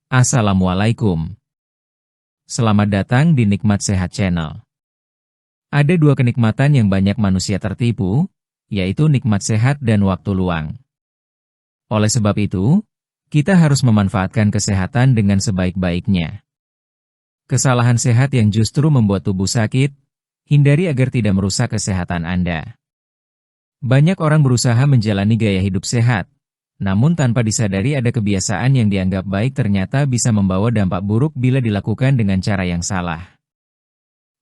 Assalamualaikum. Selamat datang di Nikmat Sehat Channel. Ada dua kenikmatan yang banyak manusia tertipu, yaitu nikmat sehat dan waktu luang. Oleh sebab itu, kita harus memanfaatkan kesehatan dengan sebaik-baiknya. Kesalahan sehat yang justru membuat tubuh sakit, hindari agar tidak merusak kesehatan Anda. Banyak orang berusaha menjalani gaya hidup sehat, namun tanpa disadari ada kebiasaan yang dianggap baik ternyata bisa membawa dampak buruk bila dilakukan dengan cara yang salah.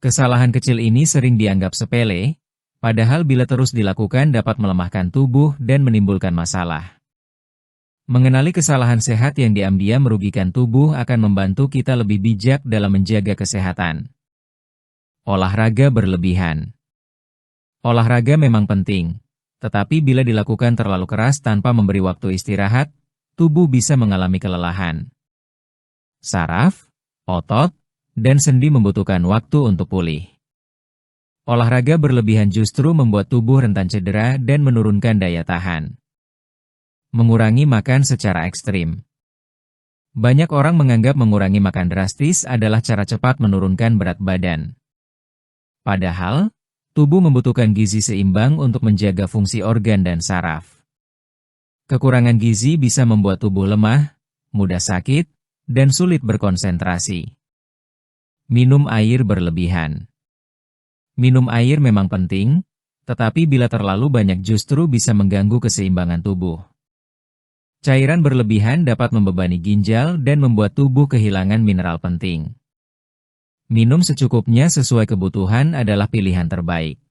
Kesalahan kecil ini sering dianggap sepele, padahal bila terus dilakukan dapat melemahkan tubuh dan menimbulkan masalah. Mengenali kesalahan sehat yang diam-diam merugikan tubuh akan membantu kita lebih bijak dalam menjaga kesehatan. Olahraga berlebihan. Olahraga memang penting. Tetapi bila dilakukan terlalu keras tanpa memberi waktu istirahat, tubuh bisa mengalami kelelahan. Saraf, otot, dan sendi membutuhkan waktu untuk pulih. Olahraga berlebihan justru membuat tubuh rentan cedera dan menurunkan daya tahan. Mengurangi makan secara ekstrim. Banyak orang menganggap mengurangi makan drastis adalah cara cepat menurunkan berat badan. Padahal, tubuh membutuhkan gizi seimbang untuk menjaga fungsi organ dan saraf. Kekurangan gizi bisa membuat tubuh lemah, mudah sakit, dan sulit berkonsentrasi. Minum air berlebihan. Minum air memang penting, tetapi bila terlalu banyak justru bisa mengganggu keseimbangan tubuh. Cairan berlebihan dapat membebani ginjal dan membuat tubuh kehilangan mineral penting. Minum secukupnya sesuai kebutuhan adalah pilihan terbaik.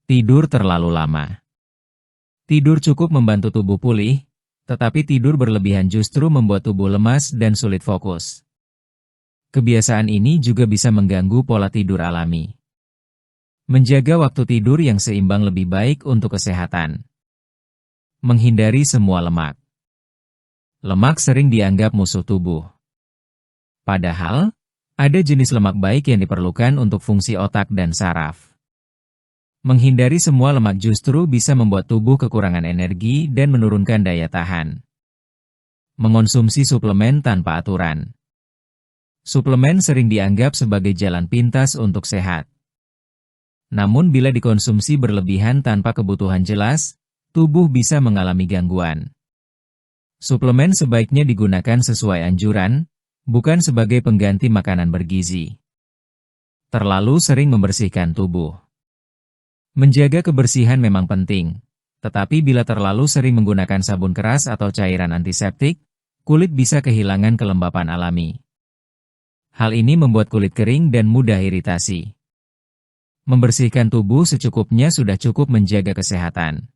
Tidur terlalu lama. Tidur cukup membantu tubuh pulih, tetapi tidur berlebihan justru membuat tubuh lemas dan sulit fokus. Kebiasaan ini juga bisa mengganggu pola tidur alami. Menjaga waktu tidur yang seimbang lebih baik untuk kesehatan. Menghindari semua lemak. Lemak sering dianggap musuh tubuh. Padahal, ada jenis lemak baik yang diperlukan untuk fungsi otak dan saraf. Menghindari semua lemak justru bisa membuat tubuh kekurangan energi dan menurunkan daya tahan. Mengonsumsi suplemen tanpa aturan. Suplemen sering dianggap sebagai jalan pintas untuk sehat. Namun bila dikonsumsi berlebihan tanpa kebutuhan jelas, tubuh bisa mengalami gangguan. Suplemen sebaiknya digunakan sesuai anjuran, bukan sebagai pengganti makanan bergizi. Terlalu sering membersihkan tubuh. Menjaga kebersihan memang penting, tetapi bila terlalu sering menggunakan sabun keras atau cairan antiseptik, kulit bisa kehilangan kelembapan alami. Hal ini membuat kulit kering dan mudah iritasi. Membersihkan tubuh secukupnya sudah cukup menjaga kesehatan.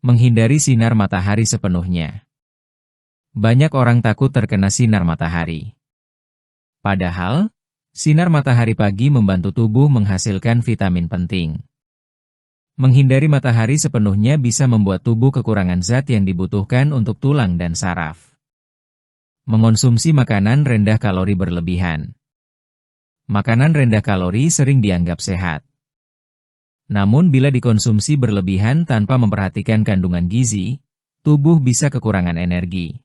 Menghindari sinar matahari sepenuhnya. Banyak orang takut terkena sinar matahari. Padahal, sinar matahari pagi membantu tubuh menghasilkan vitamin penting. Menghindari matahari sepenuhnya bisa membuat tubuh kekurangan zat yang dibutuhkan untuk tulang dan saraf. Mengonsumsi makanan rendah kalori berlebihan. Makanan rendah kalori sering dianggap sehat. Namun bila dikonsumsi berlebihan tanpa memperhatikan kandungan gizi, tubuh bisa kekurangan energi.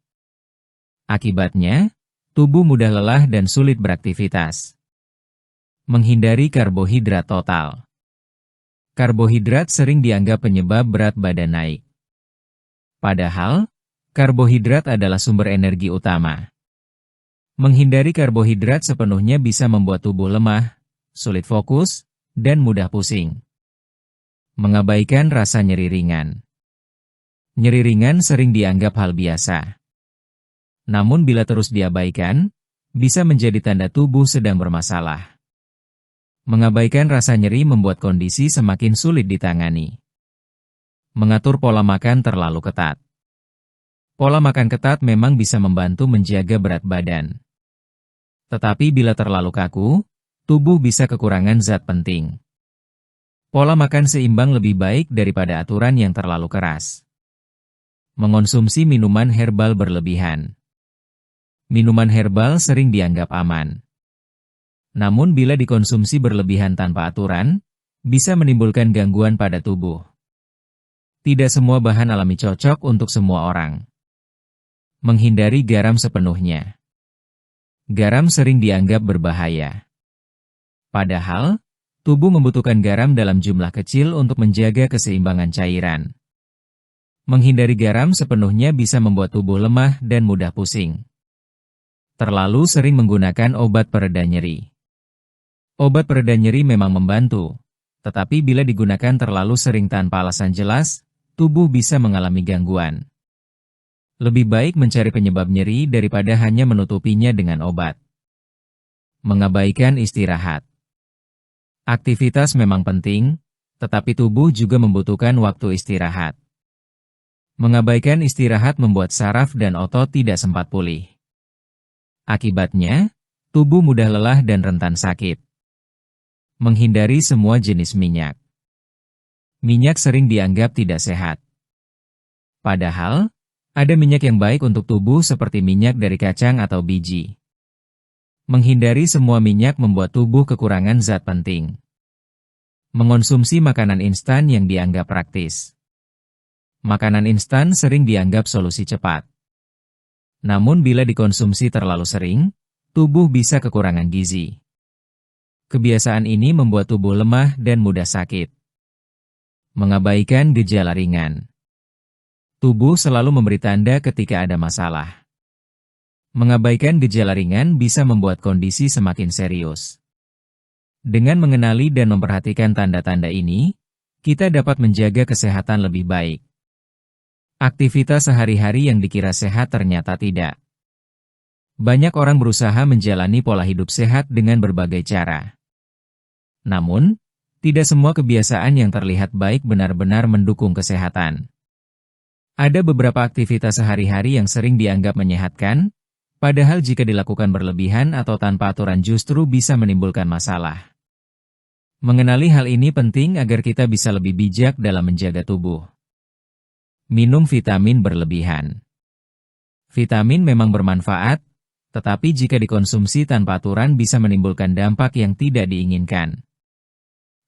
Akibatnya, tubuh mudah lelah dan sulit beraktivitas. Menghindari karbohidrat total. Karbohidrat sering dianggap penyebab berat badan naik. Padahal, karbohidrat adalah sumber energi utama. Menghindari karbohidrat sepenuhnya bisa membuat tubuh lemah, sulit fokus, dan mudah pusing. Mengabaikan rasa nyeri ringan. Nyeri ringan sering dianggap hal biasa. Namun bila terus diabaikan, bisa menjadi tanda tubuh sedang bermasalah. Mengabaikan rasa nyeri membuat kondisi semakin sulit ditangani. Mengatur pola makan terlalu ketat. Pola makan ketat memang bisa membantu menjaga berat badan. Tetapi bila terlalu kaku, tubuh bisa kekurangan zat penting. Pola makan seimbang lebih baik daripada aturan yang terlalu keras. Mengonsumsi minuman herbal berlebihan. Minuman herbal sering dianggap aman. Namun bila dikonsumsi berlebihan tanpa aturan, bisa menimbulkan gangguan pada tubuh. Tidak semua bahan alami cocok untuk semua orang. Menghindari garam sepenuhnya. Garam sering dianggap berbahaya. Padahal, tubuh membutuhkan garam dalam jumlah kecil untuk menjaga keseimbangan cairan. Menghindari garam sepenuhnya bisa membuat tubuh lemah dan mudah pusing. Terlalu sering menggunakan obat pereda nyeri. Obat pereda nyeri memang membantu, tetapi bila digunakan terlalu sering tanpa alasan jelas, tubuh bisa mengalami gangguan. Lebih baik mencari penyebab nyeri daripada hanya menutupinya dengan obat. Mengabaikan istirahat. Aktivitas memang penting, tetapi tubuh juga membutuhkan waktu istirahat. Mengabaikan istirahat membuat saraf dan otot tidak sempat pulih. Akibatnya, tubuh mudah lelah dan rentan sakit. Menghindari semua jenis minyak. Minyak sering dianggap tidak sehat. Padahal, ada minyak yang baik untuk tubuh seperti minyak dari kacang atau biji. Menghindari semua minyak membuat tubuh kekurangan zat penting. Mengonsumsi makanan instan yang dianggap praktis. Makanan instan sering dianggap solusi cepat. Namun bila dikonsumsi terlalu sering, tubuh bisa kekurangan gizi. Kebiasaan ini membuat tubuh lemah dan mudah sakit. Mengabaikan gejala ringan. Tubuh selalu memberi tanda ketika ada masalah. Mengabaikan gejala ringan bisa membuat kondisi semakin serius. Dengan mengenali dan memperhatikan tanda-tanda ini, kita dapat menjaga kesehatan lebih baik. Aktivitas sehari-hari yang dikira sehat ternyata tidak. Banyak orang berusaha menjalani pola hidup sehat dengan berbagai cara. Namun, tidak semua kebiasaan yang terlihat baik benar-benar mendukung kesehatan. Ada beberapa aktivitas sehari-hari yang sering dianggap menyehatkan, padahal jika dilakukan berlebihan atau tanpa aturan justru bisa menimbulkan masalah. Mengenali hal ini penting agar kita bisa lebih bijak dalam menjaga tubuh. Minum vitamin berlebihan. Vitamin memang bermanfaat, tetapi jika dikonsumsi tanpa aturan bisa menimbulkan dampak yang tidak diinginkan.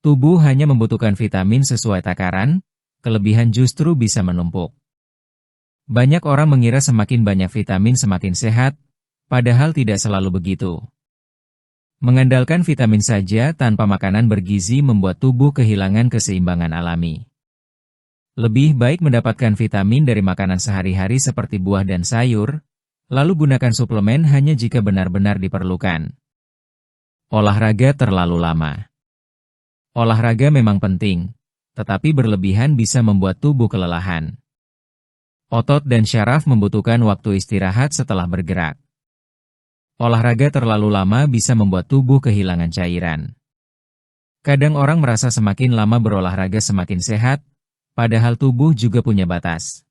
Tubuh hanya membutuhkan vitamin sesuai takaran, kelebihan justru bisa menumpuk. Banyak orang mengira semakin banyak vitamin semakin sehat, padahal tidak selalu begitu. Mengandalkan vitamin saja tanpa makanan bergizi membuat tubuh kehilangan keseimbangan alami. Lebih baik mendapatkan vitamin dari makanan sehari-hari seperti buah dan sayur, lalu gunakan suplemen hanya jika benar-benar diperlukan. Olahraga terlalu lama. Olahraga memang penting, tetapi berlebihan bisa membuat tubuh kelelahan. Otot dan syaraf membutuhkan waktu istirahat setelah bergerak. Olahraga terlalu lama bisa membuat tubuh kehilangan cairan. Kadang orang merasa semakin lama berolahraga semakin sehat, padahal tubuh juga punya batas.